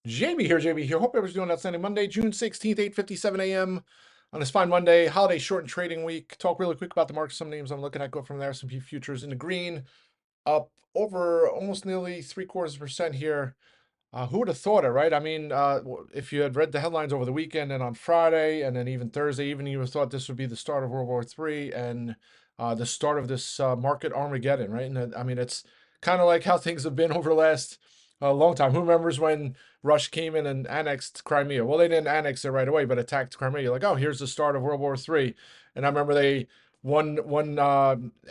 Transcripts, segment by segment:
JB here. Hope everyone's doing outstanding. Monday, June 16th, 8:57 a.m. on this fine Monday, holiday shortened trading week. Talk really quick about the market. Some names I'm looking at go from there. S&P futures in the green, up over almost nearly 0.75% here. Who would have thought it, right? I mean, if you had read the headlines over the weekend and on Friday and then even Thursday evening, you would have thought this would be the start of World War III and the start of this market Armageddon, right? And I mean, it's kind of like how things have been over the last long time. Who remembers when Russia came in and annexed Crimea? Well, they didn't annex it right away, but attacked Crimea. You're like, oh, here's the start of World War III. And I remember they one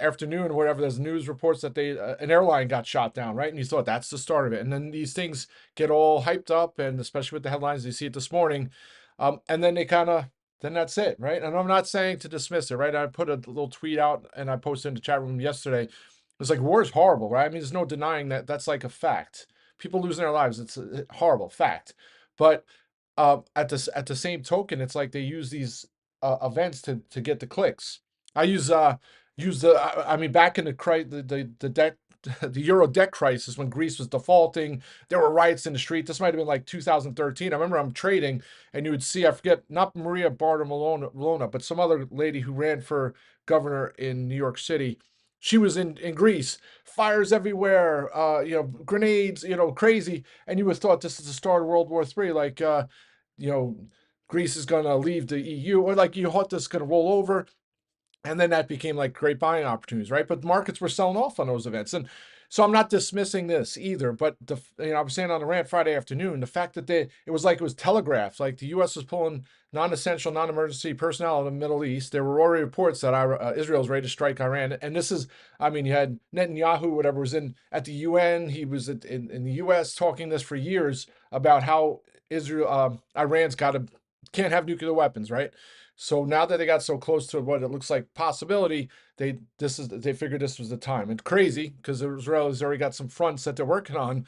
afternoon, whatever, there's news reports that an airline got shot down, right? And you thought that's the start of it. And then these things get all hyped up, and especially with the headlines, you see it this morning, and then then that's it, right? And I'm not saying to dismiss it, right? I put a little tweet out and I posted in the chat room yesterday. It's like war is horrible, right? I mean, there's no denying that that's like a fact. People losing their lives, it's a horrible fact. But at the same token, it's like they use these events to get the clicks. I use the I mean back in the debt the euro debt crisis when Greece was defaulting, there were riots in the street. This might have been like 2013. I remember I'm trading and you would see, I forget, not Maria Bartomolona, but some other lady who ran for governor in New York City. She was in Greece, fires everywhere, grenades, crazy. And you would have thought this is the start of World War III, like you know, Greece is gonna leave the EU, or like you thought this is gonna roll over. And then that became like great buying opportunities, right? But markets were selling off on those events. And so I'm not dismissing this either, but I was saying on the rant Friday afternoon, the fact that it was telegraphed, like the U.S. was pulling non-essential, non-emergency personnel out of the Middle East. There were already reports that Israel was ready to strike Iran, and this is, I mean, you had Netanyahu, whatever, was in at the UN. He was in the U.S. talking this for years about how Iran's can't have nuclear weapons, right? So now that they got so close to what it looks like possibility, they figured this was the time. And crazy because Israel has already got some fronts that they're working on,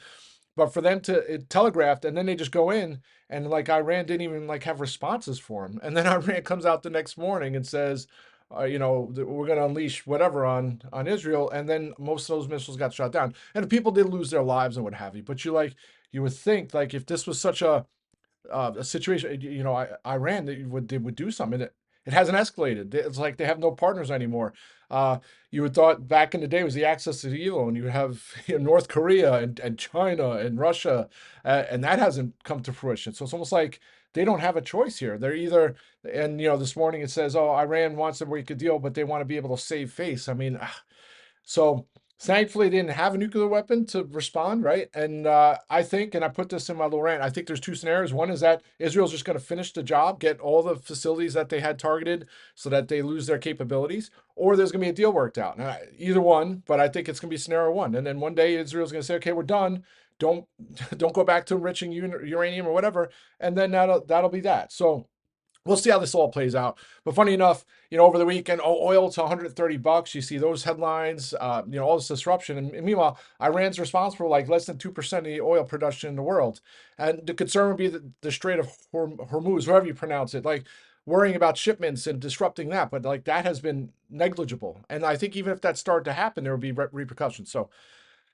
but for them to it telegraphed and then they just go in and like Iran didn't even like have responses for them, and then Iran comes out the next morning and says, we're going to unleash whatever on Israel, and then most of those missiles got shot down, and people did lose their lives and what have you. But you would think like if this was such a situation, Iran, they would do something. It hasn't escalated. It's like they have no partners anymore. Uh, you would thought back in the day was the access to the euro, and you have North Korea and China and Russia, and that hasn't come to fruition. So it's almost like they don't have a choice here. They're either, and this morning it says, oh, Iran wants to break a deal, but they want to be able to save face. I mean, so thankfully, they didn't have a nuclear weapon to respond, right? And I think, and I put this in my little rant, I think there's two scenarios. One is that Israel's just going to finish the job, get all the facilities that they had targeted so that they lose their capabilities, or there's going to be a deal worked out. Now, either one, but I think it's going to be scenario one. And then one day Israel's going to say, okay, we're done. Don't don't go back to enriching uranium or whatever, and then that'll be that. So we'll see how this all plays out. But funny enough, over the weekend, oil to $130. You see those headlines, all this disruption. And meanwhile, Iran's responsible for like less than 2% of the oil production in the world. And the concern would be the Strait of Hormuz, however you pronounce it, like worrying about shipments and disrupting that. But like that has been negligible. And I think even if that started to happen, there would be repercussions. So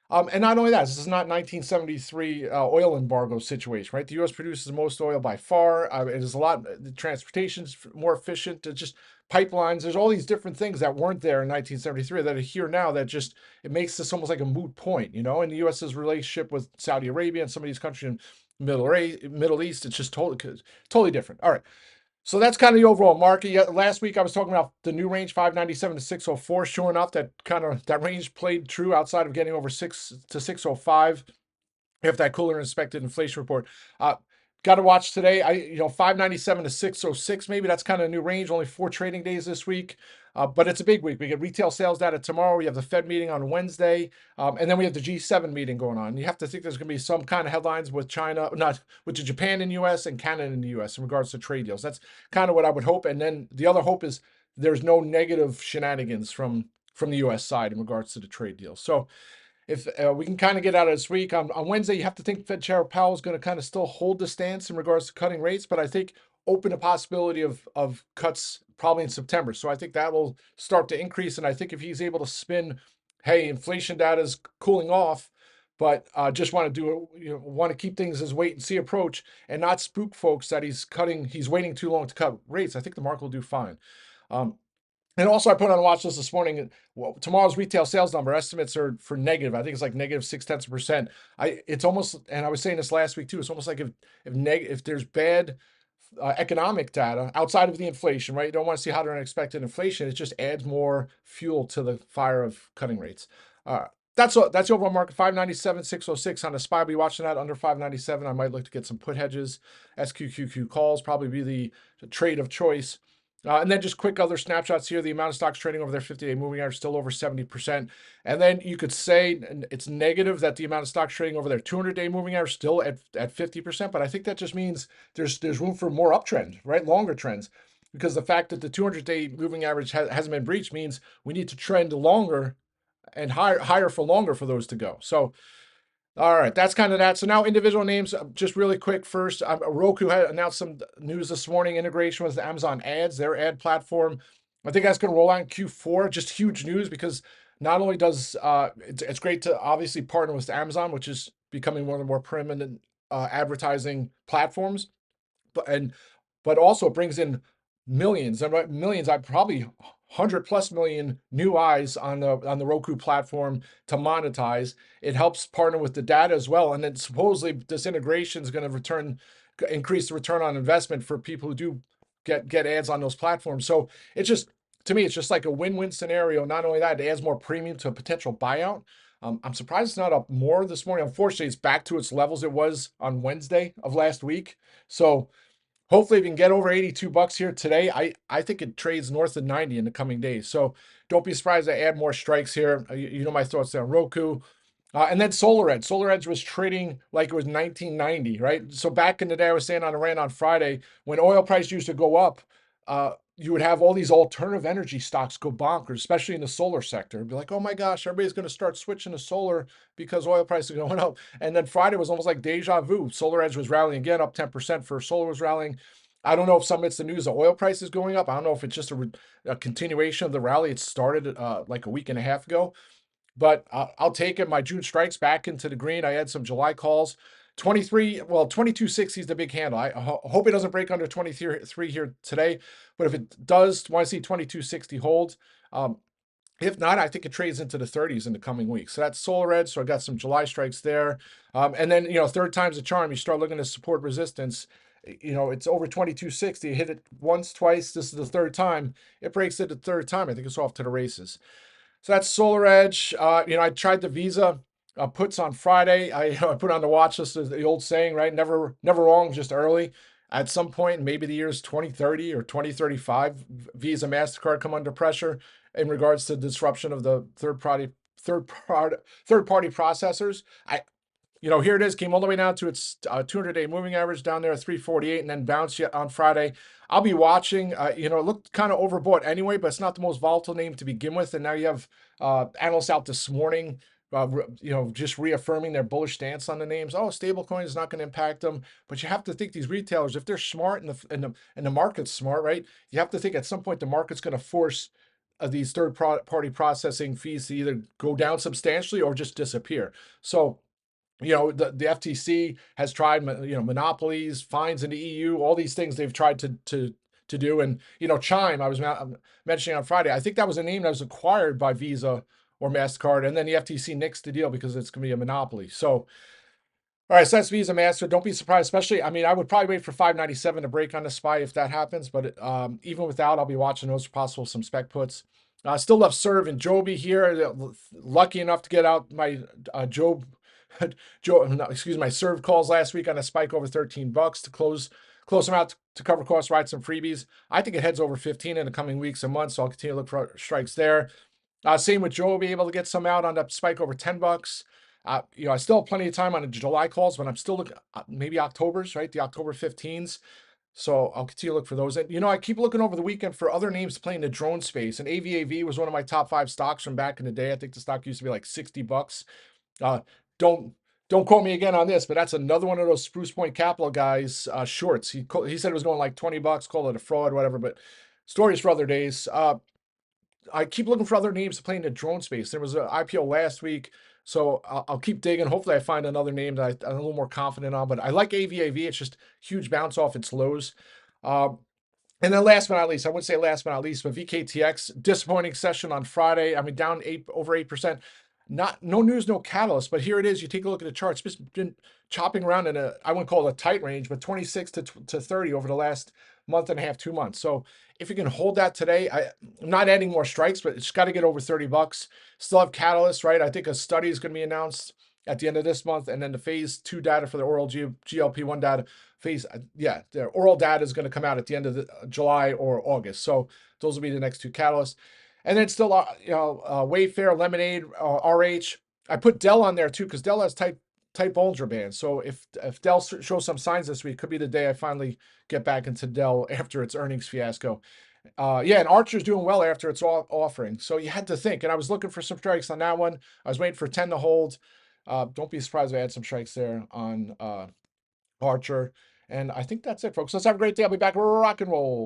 and not only that, this is not 1973 oil embargo situation, right? The U.S. produces the most oil by far. It is a lot. The transportation's more efficient. It's just pipelines. There's all these different things that weren't there in 1973 that are here now. That just it makes this almost like a moot point, And the U.S.'s relationship with Saudi Arabia and some of these countries in Middle East, it's just totally different. All right. So that's kind of the overall market. Yeah, last week I was talking about the new range 597 to 604. Sure enough, that range played true outside of getting over 6 to 605. If that cooler inspected inflation report. Got to watch today. 597 to 606. Maybe that's kind of a new range. Only 4 trading days this week. But it's a big week. We get retail sales data tomorrow. We have the Fed meeting on Wednesday. And then we have the G7 meeting going on. You have to think there's going to be some kind of headlines with China, not with Japan in the U.S. and Canada in the U.S. in regards to trade deals. That's kind of what I would hope. And then the other hope is there's no negative shenanigans from the U.S. side in regards to the trade deal. So if we can kind of get out of this week on Wednesday, you have to think Fed Chair Powell is going to kind of still hold the stance in regards to cutting rates, but I think open a possibility of cuts probably in September. So I think that will start to increase. And I think if he's able to spin, hey, inflation data is cooling off, but just want to do it, want to keep things as wait and see approach and not spook folks that he's waiting too long to cut rates. I think the market will do fine. Um, and also, I put on a watch list this morning. Well, tomorrow's retail sales number estimates are for negative. I think it's like negative 0.6%. It's almost, and I was saying this last week too. It's almost like if there's bad economic data outside of the inflation, right? You don't want to see hotter than expected inflation. It just adds more fuel to the fire of cutting rates. That's the overall market. 597, 606 on the SPY. I'll be watching that under 597. I might look to get some put hedges. SQQQ calls probably be the trade of choice. And then just quick other snapshots here. The amount of stocks trading over their 50-day moving average still over 70%. And then you could say it's negative that the amount of stocks trading over their 200-day moving average still at 50%. But I think that just means there's room for more uptrend, right? Longer trends. Because the fact that the 200-day moving average hasn't been breached means we need to trend longer and higher for longer for those to go. So all right, that's kind of that. So now individual names, just really quick. First, Roku had announced some news this morning, integration with the Amazon Ads, their ad platform. I think that's going to roll out in Q4. Just huge news because not only does it's great to obviously partner with Amazon, which is becoming one of the more preeminent advertising platforms, but also it brings in millions and millions. I probably 100+ million new eyes on the Roku platform to monetize. It helps partner with the data as well, and then supposedly this integration is going to increase the return on investment for people who do get ads on those platforms. So it's just to me, it's just like a win-win scenario. Not only that, it adds more premium to a potential buyout. I'm surprised it's not up more this morning. Unfortunately, it's back to its levels it was on Wednesday of last week. So hopefully, if you can get over $82 here today, I think it trades north of 90 in the coming days. So don't be surprised I add more strikes here. You know my thoughts on Roku. And then SolarEdge. SolarEdge was trading like it was 1990, right? So back in the day, I was saying on a rant on Friday, when oil price used to go up, you would have all these alternative energy stocks go bonkers, especially in the solar sector. It'd be like, oh my gosh, everybody's going to start switching to solar because oil prices are going up. And then Friday was almost like deja vu. SolarEdge was rallying again, up 10%. For solar was rallying. I don't know if some of it's the news of oil prices going up. I don't know if it's just a continuation of the rally. It started like a week and a half ago. But I'll take it. My June strikes back into the green. I had some July calls. 2260 is the big handle. I hope it doesn't break under 23 here today. But if it does, want to see 2260 hold. If not, I think it trades into the 30s in the coming weeks. So that's SolarEdge. So I got some July strikes there. And then, third time's a charm. You start looking at support resistance. It's over 2260. Hit it once, twice. This is the third time. It breaks it the third time. I think it's off to the races. So that's SolarEdge. I tried the Visa puts on Friday. I put on the watch list, as the old saying, right? Never wrong, just early. At some point, maybe the years 2030 or 2035, Visa, MasterCard come under pressure in regards to disruption of the third-party processors. Here it is, came all the way down to its 200-day moving average down there at 348 and then bounced yet on Friday. I'll be watching. It looked kind of overbought anyway, but it's not the most volatile name to begin with. And now you have analysts out this morning, just reaffirming their bullish stance on the names. Oh, stablecoin is not going to impact them. But you have to think these retailers, if they're smart and the market's smart, right? You have to think at some point the market's going to force these third-party processing fees to either go down substantially or just disappear. So the FTC has tried, monopolies, fines in the EU, all these things they've tried to do. And, Chime, I was mentioning on Friday, I think that was a name that was acquired by Visa or MasterCard. And then the FTC nixed the deal because it's going to be a monopoly. So, all right, so that's Visa, Master. Don't be surprised, especially, I would probably wait for 597 to break on the SPY if that happens. But even without, I'll be watching those for possible some spec puts. Still love Serve and Joby here. Lucky enough to get out my my Serve calls last week on a spike over $13 to close them out to cover costs, ride some freebies. I think it heads over 15 in the coming weeks and months, so I'll continue to look for strikes there. Same with Joe, be able to get some out on that spike over $10. I still have plenty of time on the July calls, but I'm still looking maybe October's, right? The October 15s. So I'll continue to look for those. And, I keep looking over the weekend for other names playing the drone space. And AVAV was one of my top 5 stocks from back in the day. I think the stock used to be like $60. Don't quote me again on this, but that's another one of those Spruce Point Capital guys shorts. He said it was going like $20, call it a fraud, whatever. But stories for other days. I keep looking for other names to play in the drone space. There was an IPO last week. So I'll keep digging. Hopefully, I find another name that I'm a little more confident on. But I like AVAV. It's just huge bounce off its lows. Um, and then last but not least, I wouldn't say last but not least, but VKTX, disappointing session on Friday. I mean, down over 8%. Not no news, no catalyst, but here it is. You take a look at the charts. It's been chopping around in I wouldn't call it a tight range, but 26 to 30 over the last month and a half, 2 months. So if you can hold that today, I'm not adding more strikes, but it's got to get over 30 bucks. Still have catalyst, right? I think a study is going to be announced at the end of this month, and then the phase 2 data for the oral GLP-1 data the oral data is going to come out at the end of July or August. So those will be the next two catalysts. And then still, Wayfair, Lemonade, RH. I put Dell on there too because Dell has tight Bollinger Bands. So if Dell shows some signs this week, could be the day I finally get back into Dell after its earnings fiasco. And Archer's doing well after its offering. So you had to think, and I was looking for some strikes on that one. I was waiting for 10 to hold. Don't be surprised if I had some strikes there on Archer. And I think that's it, folks. Let's have a great day. I'll be back. Rock and roll.